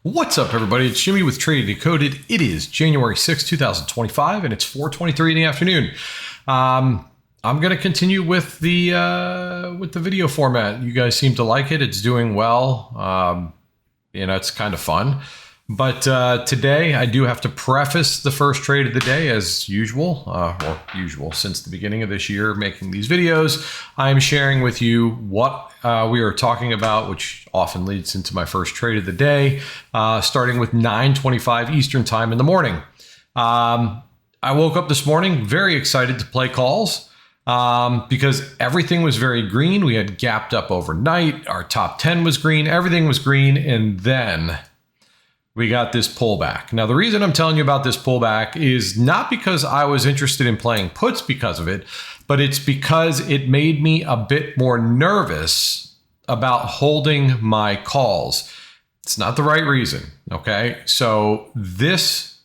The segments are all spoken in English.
What's up, everybody? It's Jimmy with Decoded. It is January 6, 2025, and it's 4:23 in the afternoon. I'm going to continue with the video format. You guys seem to like it. It's doing well. It's kind of fun. But today, I do have to preface the first trade of the day as usual, or usual since the beginning of this year, making these videos. I'm sharing with you what we are talking about, which often leads into my first trade of the day, starting with 9:25 Eastern time in the morning. I woke up this morning very excited to play calls because everything was very green. We had gapped up overnight. Our top 10 was green. Everything was green. And then we got this pullback. Now, the reason I'm telling you about this pullback is not because I was interested in playing puts because of it, but it's because it made me a bit more nervous about holding my calls. It's not the right reason, okay? So this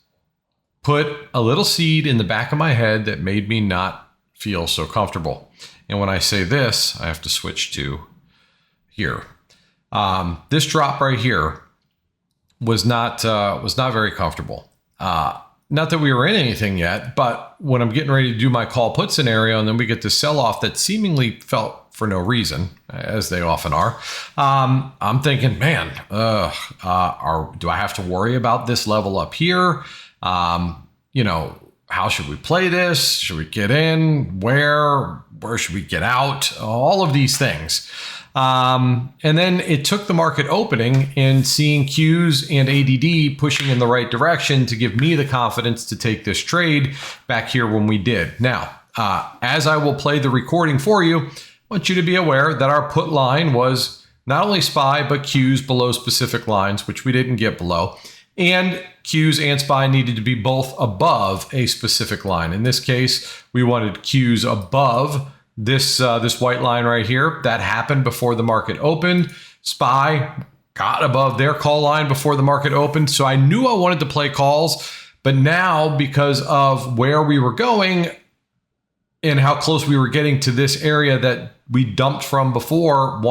put a little seed in the back of my head that made me not feel so comfortable. And when I say this, I have to switch to here. This drop right here was not very comfortable. Not that we were in anything yet, but when I'm getting ready to do my call put scenario, and then we get this sell off that seemingly felt for no reason, as they often are, I'm thinking, man, do I have to worry about this level up here? How should we play this? Should we get in? Where should we get out? All of these things. And then it took the market opening and seeing Qs and ADD pushing in the right direction to give me the confidence to take this trade back here when we did. Now, as I will play the recording for you, I want you to be aware that our put line was not only SPY, but Qs below specific lines, which we didn't get below. And Qs and SPY needed to be both above a specific line. In this case, we wanted Qs above this white line right here. That happened before the market opened. SPY got above their call line before the market opened. So I knew I wanted to play calls, but now because of where we were going and how close we were getting to this area that we dumped from before,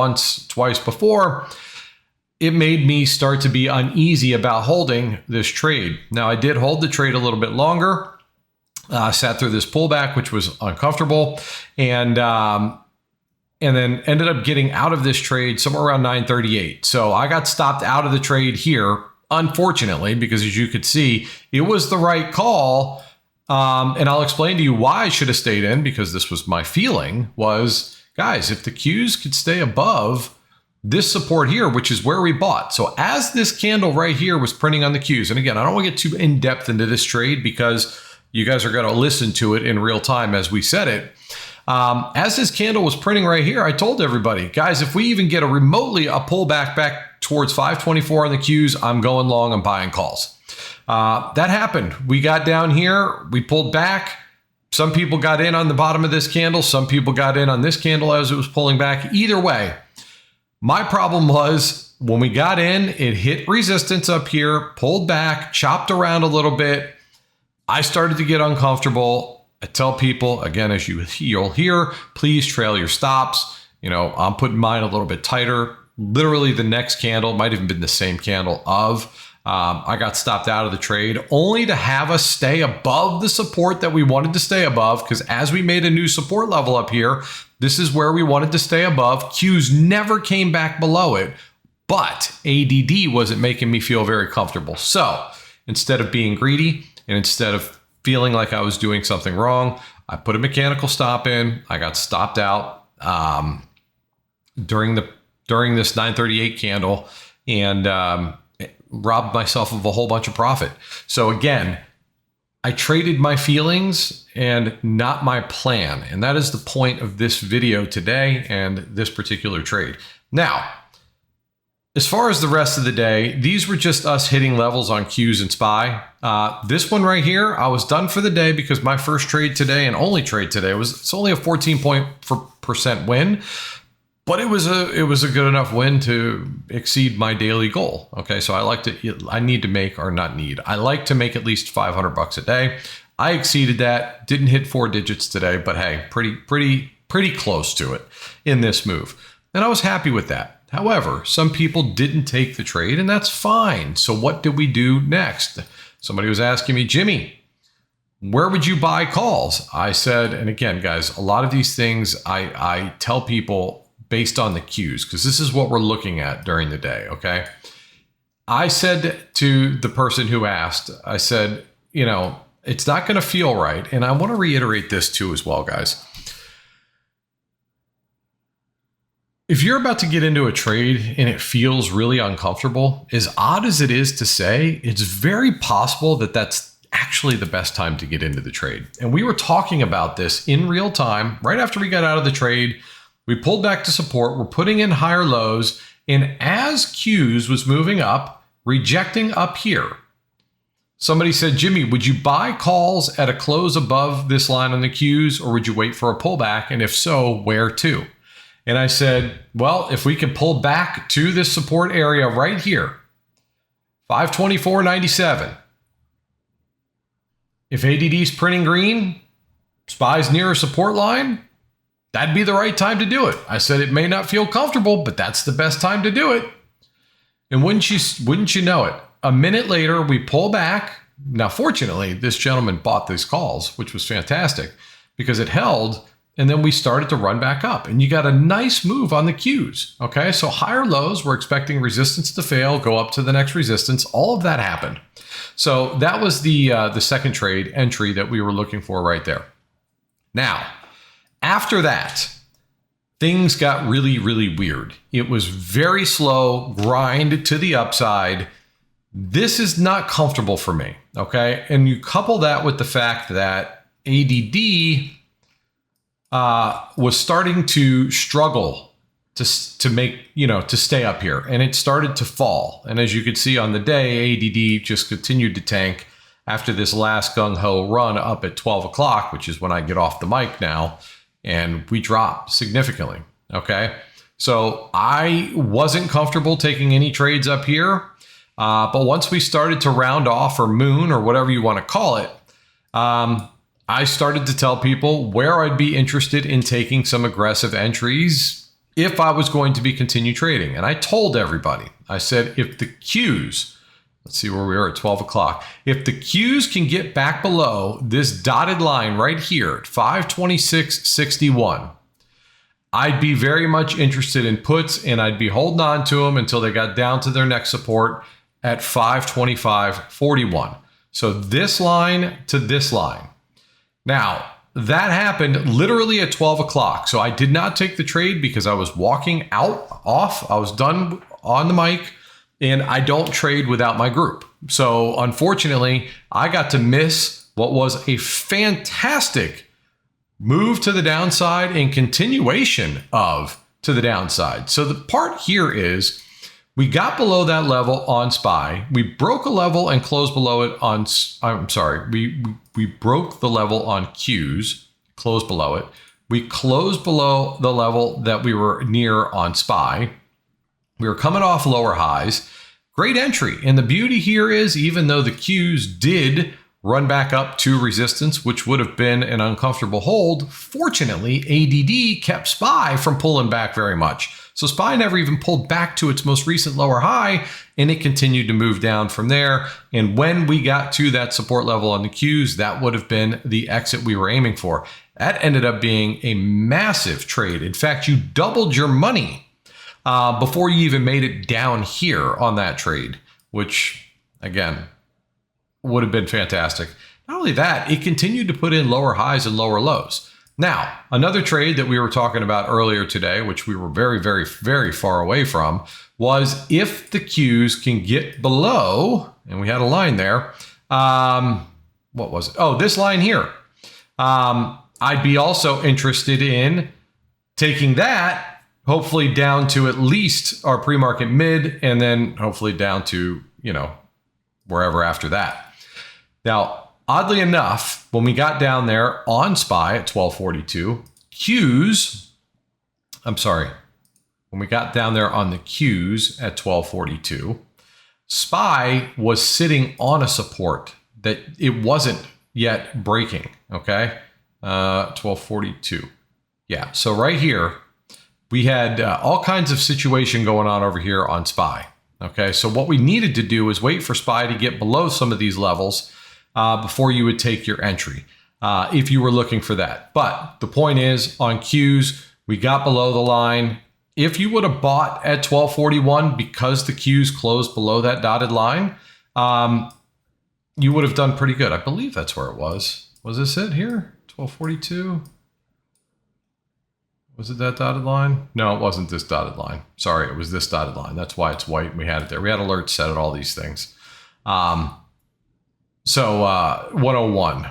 twice before, it made me start to be uneasy about holding this trade. Now, I did hold the trade a little bit longer. Sat through this pullback, which was uncomfortable, and then ended up getting out of this trade somewhere around 9:38. So I got stopped out of the trade here, unfortunately, because as you could see, it was the right call. And I'll explain to you why I should have stayed in, because this was my feeling was, guys, if the Qs could stay above this support here, which is where we bought. So as this candle right here was printing on the Qs, and again, I don't want to get too in depth into this trade because you guys are going to listen to it in real time as we said it. As this candle was printing right here, I told everybody, guys, if we even get a pullback back towards 524 on the Qs, I'm going long, I'm buying calls. That happened. We got down here, we pulled back. Some people got in on the bottom of this candle. Some people got in on this candle as it was pulling back. Either way, my problem was when we got in, it hit resistance up here, pulled back, chopped around a little bit. I started to get uncomfortable. I tell people, again, as you'll hear, please trail your stops. I'm putting mine a little bit tighter. Literally the next candle, might even been the same candle I got stopped out of the trade only to have us stay above the support that we wanted to stay above, because as we made a new support level up here, this is where we wanted to stay above. Qs never came back below it, but ADD wasn't making me feel very comfortable. So instead of being greedy, and instead of feeling like I was doing something wrong, I put a mechanical stop in. I got stopped out during this 938 candle and robbed myself of a whole bunch of profit. So again, I traded my feelings and not my plan. And that is the point of this video today and this particular trade. Now, as far as the rest of the day, these were just us hitting levels on Qs and SPY. This one right here, I was done for the day because my first trade today and only trade today it's only a 14% win, but it was a good enough win to exceed my daily goal. Okay, so I like to make at least $500 a day. I exceeded that, didn't hit 4 digits today, but hey, pretty close to it in this move. And I was happy with that. However, some people didn't take the trade, and that's fine. So what did we do next? Somebody was asking me, Jimmy, where would you buy calls? I said, and again, guys, a lot of these things I tell people based on the cues, because this is what we're looking at during the day, okay? I said to the person who asked, I said, you know, it's not going to feel right. And I want to reiterate this too as well, guys. If you're about to get into a trade and it feels really uncomfortable, as odd as it is to say, it's very possible that that's actually the best time to get into the trade. And we were talking about this in real time right after we got out of the trade. We pulled back to support. We're putting in higher lows. And as Qs was moving up, rejecting up here, somebody said, Jimmy, would you buy calls at a close above this line on the Qs, or would you wait for a pullback? And if so, where to? And I said, well, if we can pull back to this support area right here, 524.97. If ADD's printing green, SPY's near a support line, that'd be the right time to do it. I said it may not feel comfortable, but that's the best time to do it. And wouldn't you know it? A minute later, we pull back. Now, fortunately, this gentleman bought these calls, which was fantastic because it held. And then we started to run back up, and you got a nice move on the Qs. Okay, so higher lows, we're expecting resistance to fail, go up to the next resistance. All of that happened. So that was the second trade entry that we were looking for right there. Now, after that, things got really, really weird. It was very slow, grind to the upside. This is not comfortable for me. Okay, and you couple that with the fact that ADD was starting to struggle to make, to stay up here, and it started to fall. And as you could see on the day, ADD just continued to tank after this last gung-ho run up at 12 o'clock, which is when I get off the mic now, and we dropped significantly. Okay, so I wasn't comfortable taking any trades up here, but once we started to round off, or moon, or whatever you want to call it, I started to tell people where I'd be interested in taking some aggressive entries if I was going to be continue trading. And I told everybody, I said, if the Qs, let's see where we are at 12 o'clock. If the Qs can get back below this dotted line right here at 526.61, I'd be very much interested in puts, and I'd be holding on to them until they got down to their next support at 525.41. So this line to this line. Now, that happened literally at 12 o'clock. So I did not take the trade because I was walking off. I was done on the mic, and I don't trade without my group. So unfortunately, I got to miss what was a fantastic move to the downside and continuation of to the downside. So the part here is we got below that level on SPY. We broke a level and closed below it on, we broke the level on Qs, closed below it. We closed below the level that we were near on SPY. We were coming off lower highs. Great entry. And the beauty here is, even though the Qs did run back up to resistance, which would have been an uncomfortable hold, fortunately, ADD kept SPY from pulling back very much. So SPY never even pulled back to its most recent lower high, and it continued to move down from there. And when we got to that support level on the Qs, that would have been the exit we were aiming for. That ended up being a massive trade. In fact, you doubled your money before you even made it down here on that trade, which, again, would have been fantastic. Not only that, it continued to put in lower highs and lower lows. Now, another trade that we were talking about earlier today, which we were very, very, very far away from, was if the Qs can get below, and we had a line there. What was it? Oh, this line here. I'd be also interested in taking that, hopefully down to at least our pre-market mid, and then hopefully down to, wherever after that. Now, oddly enough, when we got down there on SPY at 1242, when we got down there on the Qs at 1242, SPY was sitting on a support that it wasn't yet breaking, okay? 1242. Yeah, so right here, we had all kinds of situation going on over here on SPY. Okay, so what we needed to do is wait for SPY to get below some of these levels before you would take your entry, if you were looking for that. But the point is, on Qs, we got below the line. If you would have bought at 1241 because the Qs closed below that dotted line, you would have done pretty good. I believe that's where it was. Was this it here? 1242? Was it that dotted line? No, it wasn't this dotted line. Sorry, it was this dotted line. That's why it's white. We had it there. We had alerts set at all these things. So 101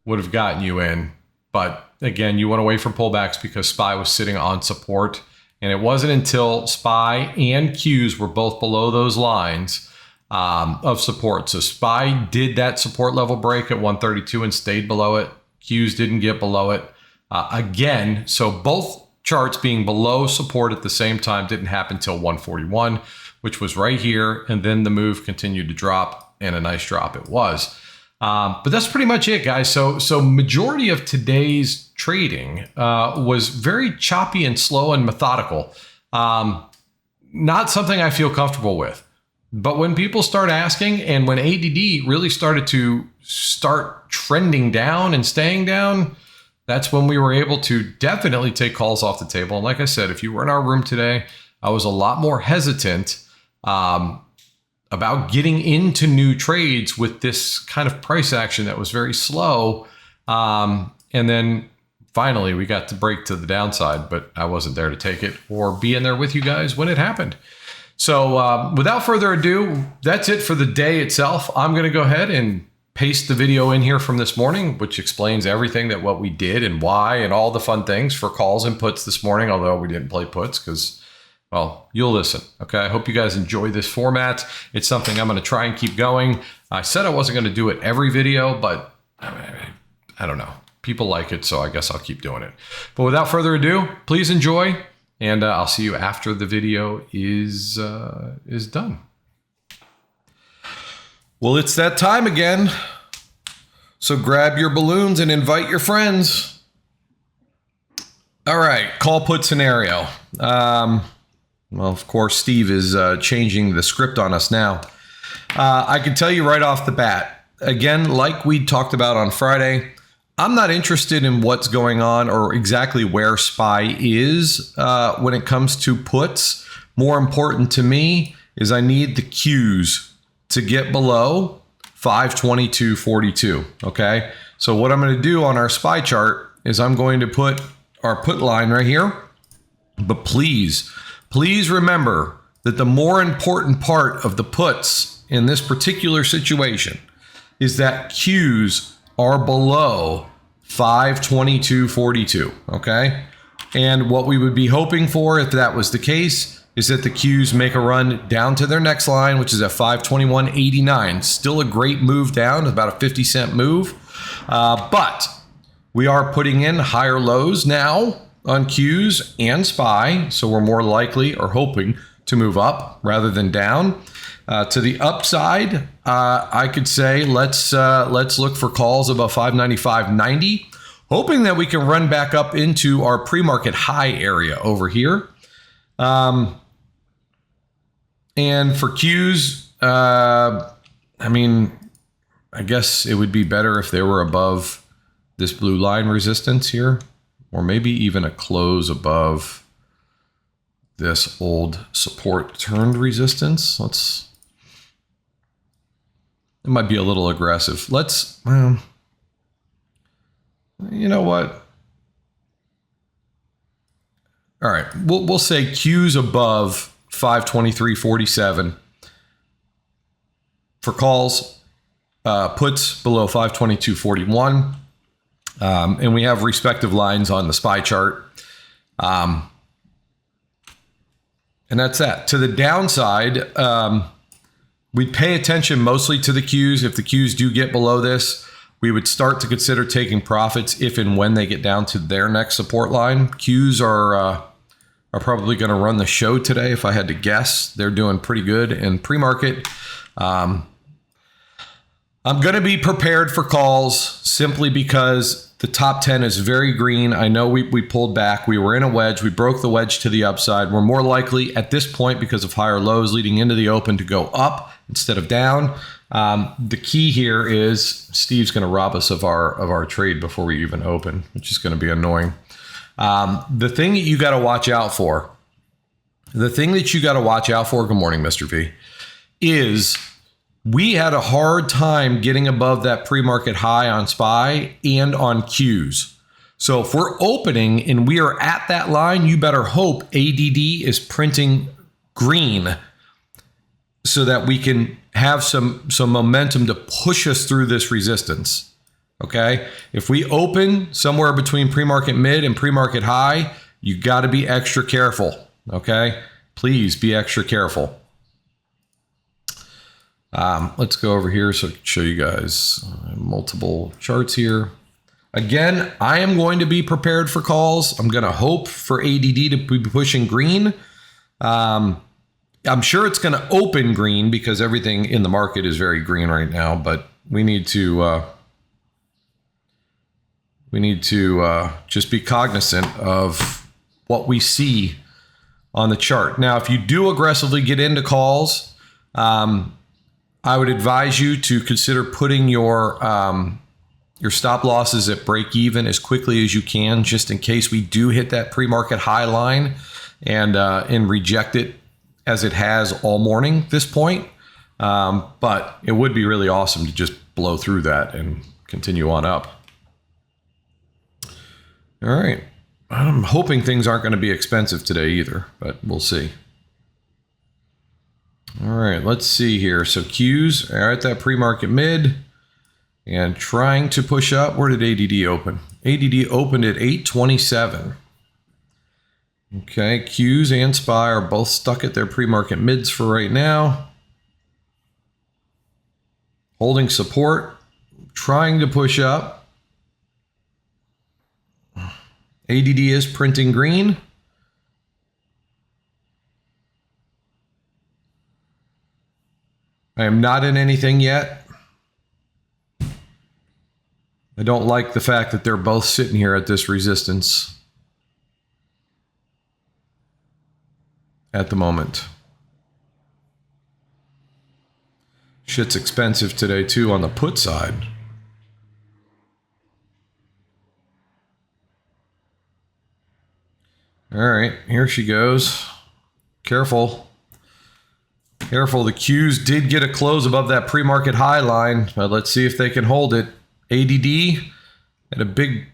would have gotten you in. But again, you want to wait for pullbacks because SPY was sitting on support. And it wasn't until SPY and Qs were both below those lines of support. So SPY did that support level break at 132 and stayed below it. Qs didn't get below it. Again, so both charts being below support at the same time didn't happen till 141, which was right here. And then the move continued to drop, and a nice drop it was. But that's pretty much it, guys. So majority of today's trading was very choppy and slow and methodical. Not something I feel comfortable with. But when people start asking, and when ADD really started to start trending down and staying down, that's when we were able to definitely take calls off the table. And like I said, if you were in our room today, I was a lot more hesitant about getting into new trades with this kind of price action that was very slow. And then finally we got to break to the downside, but I wasn't there to take it or be in there with you guys when it happened. So without further ado, that's it for the day itself. I'm going to go ahead and paste the video in here from this morning, which explains everything that what we did and why and all the fun things for calls and puts this morning, although we didn't play puts because, well, you'll listen. Okay, I hope you guys enjoy this format. It's something I'm going to try and keep going. I said I wasn't going to do it every video, but I don't know. People like it, so I guess I'll keep doing it. But without further ado, please enjoy, and I'll see you after the video is done. Well, it's that time again. So grab your balloons and invite your friends. All right, call put scenario. Well, of course, Steve is changing the script on us now. I can tell you right off the bat, again, like we talked about on Friday, I'm not interested in what's going on or exactly where SPY is when it comes to puts. More important to me is I need the Qs to get below 522.42. Okay, so what I'm going to do on our SPY chart is I'm going to put our put line right here. But please remember that the more important part of the puts in this particular situation is that Qs are below 522.42. Okay, and what we would be hoping for if that was the case is that the Qs make a run down to their next line, which is at 521.89. Still a great move down, about a 50-cent move. But we are putting in higher lows now on Qs and SPY, so we're more likely or hoping to move up rather than down. To the upside, I could say let's look for calls above 595.90, hoping that we can run back up into our pre-market high area over here. And for Qs, I mean, I guess it would be better if they were above this blue line resistance here, or maybe even a close above this old support turned resistance. It might be a little aggressive. You know what? All right, we'll say Qs above 523.47 for calls, puts below 522.41, and we have respective lines on the SPY chart, and that's that. To the downside, we pay attention mostly to the Qs. If the Qs do get below this, we would start to consider taking profits if and when they get down to their next support line. Qs are probably going to run the show today, if I had to guess. They're doing pretty good in pre-market. I'm going to be prepared for calls simply because The top 10 is very green. I know we pulled back. We were in a wedge. We broke the wedge to the upside. We're more likely at this point, because of higher lows leading into the open, to go up instead of down. The key here is Steve's going to rob us of our trade before we even open, which is going to be annoying. The thing that you got to watch out for, good morning, Mr. V, is we had a hard time getting above that pre-market high on SPY and on Qs. So if we're opening and we are at that line, you better hope ADD is printing green so that we can have some momentum to push us through this resistance. Okay? If we open somewhere between pre-market mid and pre-market high, you got to be extra careful. Okay? Please be extra careful. Let's go over here so I can show you guys multiple charts here. Again, I am going to be prepared for calls. I'm going to hope for ADD to be pushing green. I'm sure it's going to open green because everything in the market is very green right now, but we need to just be cognizant of what we see on the chart. Now, if you do aggressively get into calls, I would advise you to consider putting your stop losses at break even as quickly as you can, just in case we do hit that pre-market high line and reject it as it has all morning at this point. But it would be really awesome to just blow through that and continue on up. All right. I'm hoping things aren't going to be expensive today either, but we'll see. All right, let's see here. So Qs are at that pre-market mid and trying to push up. Where did ADD open? ADD opened at 827. Okay, Qs and SPY are both stuck at their pre-market mids for right now. Holding support, trying to push up. ADD is printing green. I am not in anything yet. I don't like the fact that they're both sitting here at this resistance at the moment. Shit's expensive today too on the put side. All right, here she goes. Careful. Careful, the Qs did get a close above that pre-market high line, but let's see if they can hold it. ADD had a big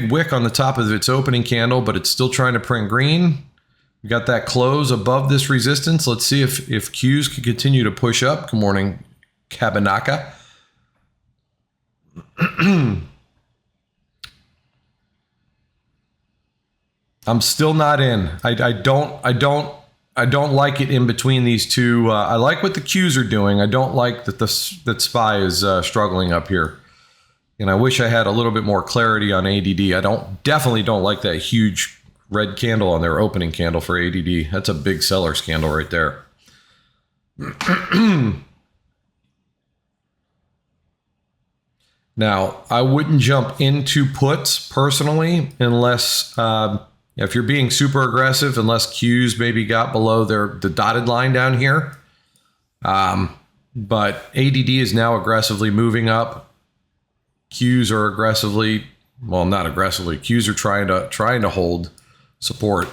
wick on the top of its opening candle, but it's still trying to print green. We got that close above this resistance. Let's see if Qs can continue to push up. Good morning, Kabinaka. I'm still not in. I don't like it in between these two. I like what the Qs are doing. I don't like that that SPY is struggling up here. And I wish I had a little bit more clarity on ADD. Definitely don't like that huge red candle on their opening candle for ADD. That's a big seller's candle right there. Now, I wouldn't jump into puts personally unless... if you're being super aggressive, unless Qs maybe got below the dotted line down here. But ADD is now aggressively moving up. Qs are aggressively, well, not aggressively. Qs are trying to hold support.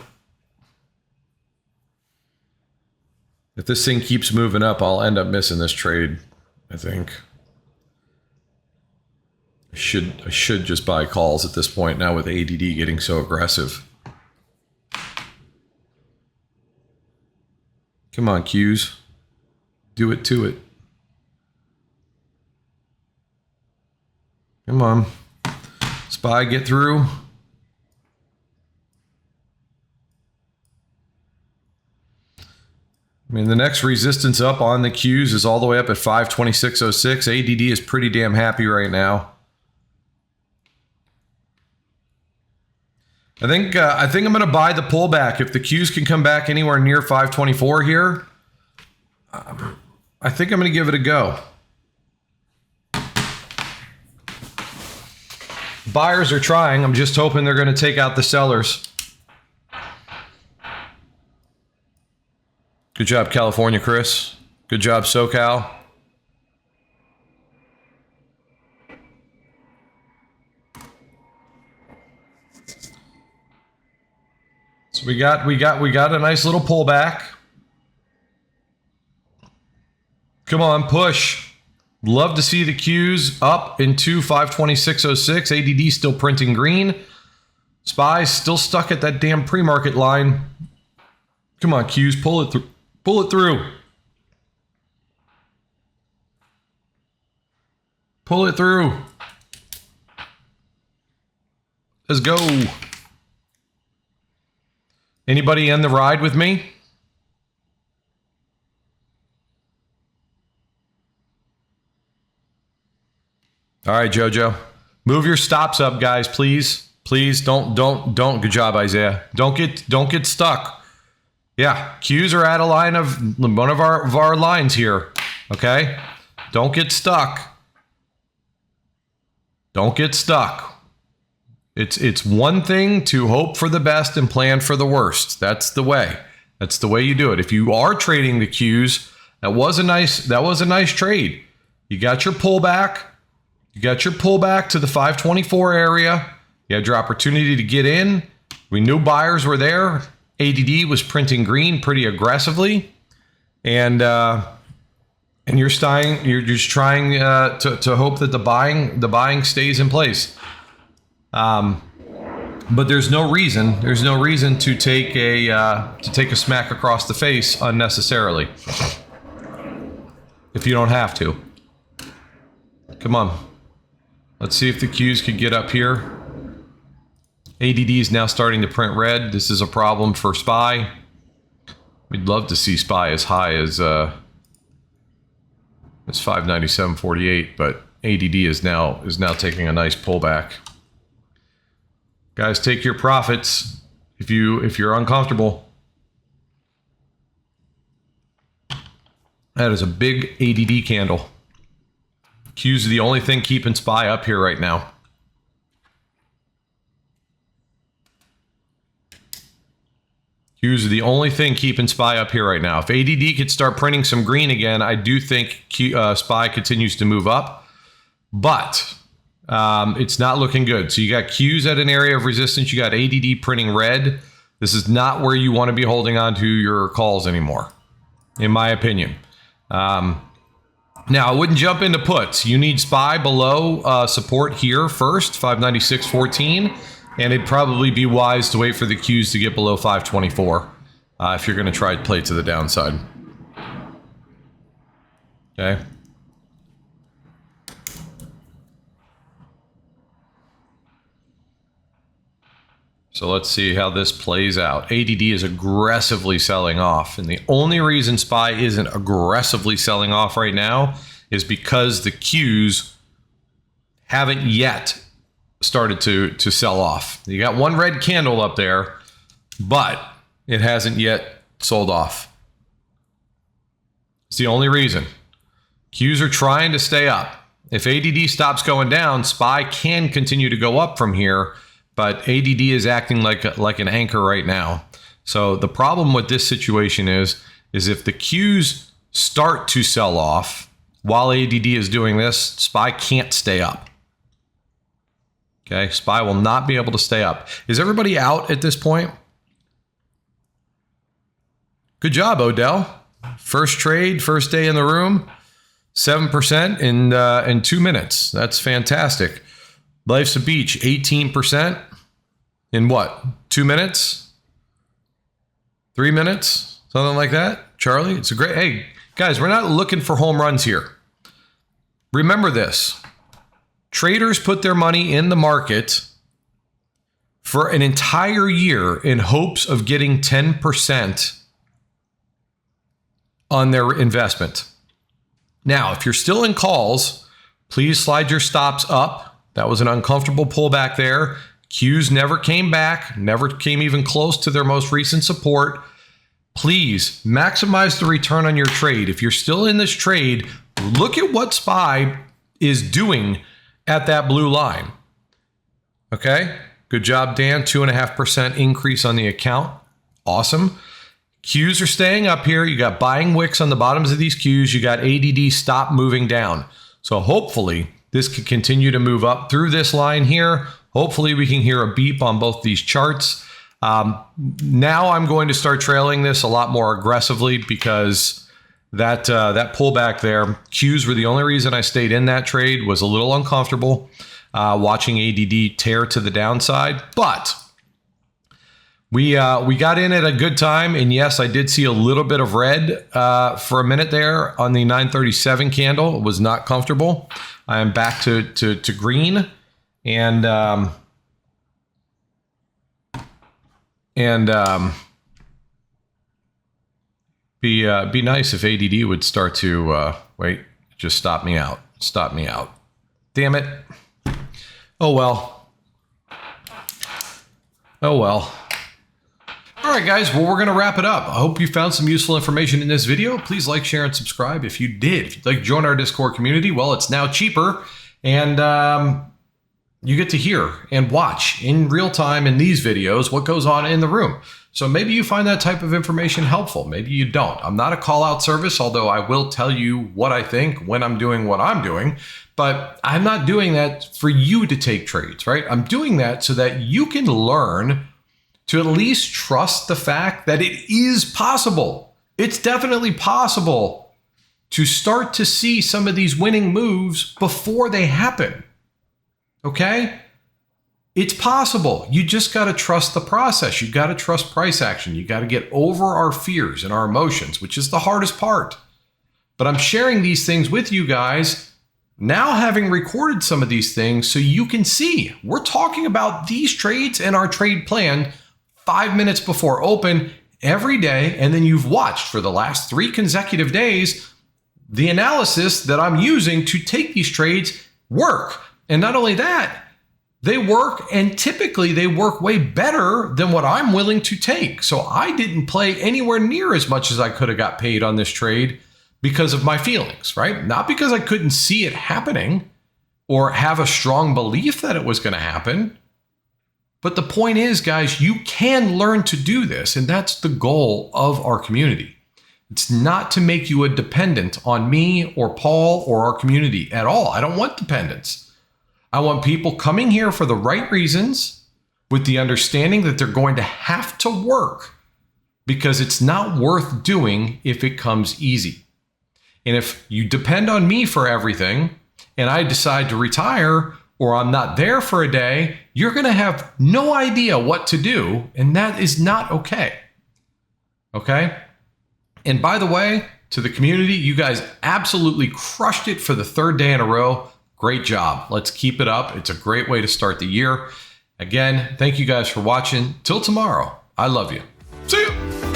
If this thing keeps moving up, I'll end up missing this trade, I think. I should just buy calls at this point now with ADD getting so aggressive. Come on, Qs. Do it to it. Come on. SPY, get through. I mean, the next resistance up on the Qs is all the way up at 526.06. ADD is pretty damn happy right now. I think I'm going to buy the pullback. If the Qs can come back anywhere near 524 here, I think I'm going to give it a go. Buyers are trying. I'm just hoping they're going to take out the sellers. Good job, California, Chris. Good job, SoCal. So we got a nice little pullback. Come on, push. Love to see the Qs up into 526.06. ADD still printing green. SPY still stuck at that damn pre-market line. Come on, Qs, pull it through. Pull it through. Pull it through. Let's go. Anybody in the ride with me? All right, Jojo. Move your stops up, guys, please. Please don't. Good job, Isaiah. Don't get stuck. Yeah, Qs are at a line of one of our lines here. Okay? Don't get stuck. Don't get stuck. It's one thing to hope for the best and plan for the worst. That's the way. That's the way you do it. If you are trading the Qs, that was a nice trade. You got your pullback. You got your pullback to the 524 area. You had your opportunity to get in. We knew buyers were there. ADD was printing green pretty aggressively, and you're just trying to hope that the buying stays in place. But there's no reason to take a smack across the face unnecessarily if you don't have to. Come on, let's see if the Qs could get up here. ADD is now starting to print red. This is a problem for SPY. We'd love to see SPY as high as 597.48, but ADD is now taking a nice pullback. Guys, take your profits if you're uncomfortable. That is a big ADD candle. Q's are the only thing keeping SPY up here right now. Q's are the only thing keeping SPY up here right now. If ADD could start printing some green again, I do think SPY continues to move up. But it's not looking good. So you got Q's at an area of resistance. You got ADD printing red. This is not where you want to be holding on to your calls anymore, in my opinion. Now, I wouldn't jump into puts. You need SPY below support here first, 596.14. And it'd probably be wise to wait for the Qs to get below 524 if you're going to try to play to the downside. Okay. So let's see how this plays out. ADD is aggressively selling off. And the only reason SPY isn't aggressively selling off right now is because the Qs haven't yet started to sell off. You got one red candle up there, but it hasn't yet sold off. It's the only reason. Qs are trying to stay up. If ADD stops going down, SPY can continue to go up from here, but ADD is acting like an anchor right now. So the problem with this situation is if the Qs start to sell off while ADD is doing this, SPY can't stay up. Okay, SPY will not be able to stay up. Is everybody out at this point? Good job, Odell. First trade, first day in the room, 7% in 2 minutes. That's fantastic. Life's a Beach, 18% in what? 2 minutes? 3 minutes? Something like that? Charlie, it's a great... Hey, guys, we're not looking for home runs here. Remember this. Traders put their money in the market for an entire year in hopes of getting 10% on their investment. Now, if you're still in calls, please slide your stops up. That was an uncomfortable pullback there. Qs never came back, never came even close to their most recent support. Please maximize the return on your trade. If you're still in this trade, look at what SPY is doing at that blue line. Okay, good job, Dan. 2.5% increase on the account. Awesome. Qs are staying up here. You got buying wicks on the bottoms of these Qs. You got ADD stop moving down. So hopefully this could continue to move up through this line here. Hopefully we can hear a beep on both these charts. Now I'm going to start trailing this a lot more aggressively because that pullback there, Qs were the only reason I stayed in that trade. Was a little uncomfortable watching ADD tear to the downside, but we got in at a good time. And yes, I did see a little bit of red for a minute there on the 937 candle. It was not comfortable. I am back to green, and be nice if ADD would start to wait. Just stop me out. Stop me out. Damn it. Oh well. Oh well. All right, guys. Well, we're going to wrap it up. I hope you found some useful information in this video. Please like, share, and subscribe if you did. If you'd like to join our Discord community, well, it's now cheaper, and you get to hear and watch in real time in these videos what goes on in the room. So maybe you find that type of information helpful. Maybe you don't. I'm not a call out service, although I will tell you what I think when I'm doing what I'm doing. But I'm not doing that for you to take trades, right? I'm doing that so that you can learn to at least trust the fact that it is possible. It's definitely possible to start to see some of these winning moves before they happen. Okay? It's possible. You just got to trust the process. You got to trust price action. You got to get over our fears and our emotions, which is the hardest part. But I'm sharing these things with you guys now, having recorded some of these things so you can see. We're talking about these trades and our trade plan 5 minutes before open every day. And then you've watched for the last 3 consecutive days the analysis that I'm using to take these trades work. And not only that, they work, and typically they work way better than what I'm willing to take. So I didn't play anywhere near as much as I could have got paid on this trade because of my feelings, right? Not because I couldn't see it happening or have a strong belief that it was going to happen. But the point is, guys, you can learn to do this, and that's the goal of our community. It's not to make you a dependent on me or Paul or our community at all. I don't want dependence. I want people coming here for the right reasons with the understanding that they're going to have to work because it's not worth doing if it comes easy. And if you depend on me for everything and I decide to retire or I'm not there for a day, you're going to have no idea what to do. And that is not okay. Okay? And by the way, to the community, you guys absolutely crushed it for the 3rd day in a row. Great job. Let's keep it up. It's a great way to start the year. Again, thank you guys for watching. Till tomorrow, I love you. See you.